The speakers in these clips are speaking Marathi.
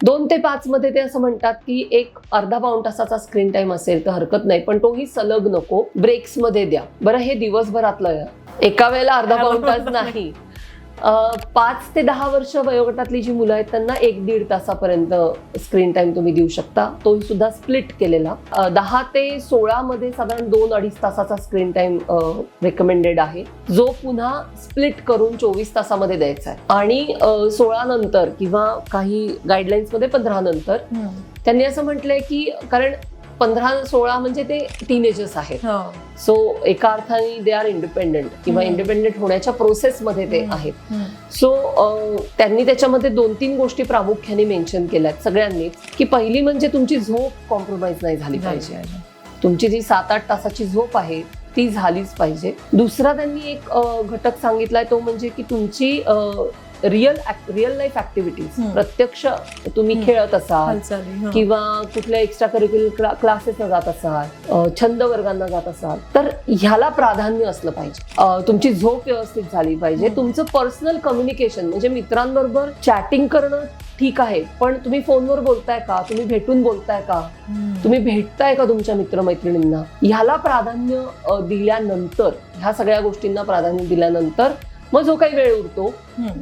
2 ते 5 मध्ये ते असं म्हणतात की एक अर्धा पाऊण तासाचा स्क्रीन टाइम असेल तर हरकत नाही, पण तोही सलग नको, ब्रेक्स मध्ये द्या. बरं, हे दिवसभरातलं एका वेळेला अर्धा पाऊण तास नाही. 5 ते 10 वर्ष वयोगटातली जी मुलं आहेत त्यांना 1-1.5 तासापर्यंत स्क्रीन टाइम तुम्ही देऊ शकता, तोही सुद्धा स्प्लिट केलेला. 10 ते 16 मध्ये साधारण 2-2.5 तासाचा स्क्रीन टाइम रेकमेंडेड आहे, जो पुन्हा स्प्लिट करून 24 तासामध्ये द्यायचा आहे. आणि 16 नंतर किंवा काही गाईडलाईन्स मध्ये 15 नंतर त्यांनी असं म्हटलंय की कारण 15-16 म्हणजे ते टीनेजर्स आहेत, सो एका अर्थाने दे आर इंडिपेंडेंट किंवा इंडिपेंडेंट होण्याच्या प्रोसेसमध्ये ते आहेत. सो त्यांनी त्याच्यामध्ये 2-3 गोष्टी प्रामुख्याने मेन्शन केल्यात सगळ्यांनीच, की पहिली म्हणजे तुमची झोप कॉम्प्रोमाइज नाही झाली पाहिजे. तुमची जी 7-8 तासाची झोप आहे ती झालीच पाहिजे. दुसरा त्यांनी एक घटक सांगितलाय तो म्हणजे की तुमची रिअल लाईफ ऍक्टिव्हिटीज, प्रत्यक्ष तुम्ही खेळत असाल किंवा कुठल्या एक्स्ट्रा करिक्युलर क्लासेसला जात असाल, छंद वर्गांना जात असाल, तर ह्याला प्राधान्य असलं पाहिजे. तुमची झोप व्यवस्थित झाली पाहिजे. तुमचं पर्सनल कम्युनिकेशन म्हणजे मित्रांबरोबर चॅटिंग करणं ठीक आहे, पण तुम्ही फोनवर बोलताय का, तुम्ही भेटून बोलताय का, तुम्ही भेटताय का तुमच्या मित्रमैत्रिणींना, ह्याला प्राधान्य दिल्यानंतर, ह्या सगळ्या गोष्टींना प्राधान्य दिल्यानंतर मग जो काही वेळ उरतो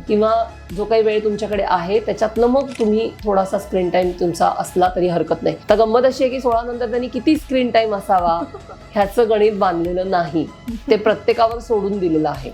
किंवा जो काही वेळ तुमच्याकडे आहे त्याच्यातनं मग तुम्ही थोडासा स्क्रीन टाइम तुमचा असला तरी हरकत नाही. तर गंमत अशी आहे की 16 नंतर त्यांनी किती स्क्रीन टाइम असावा ह्याचं गणित बांधलेलं नाही, ते प्रत्येकावर सोडून दिलेलं आहे.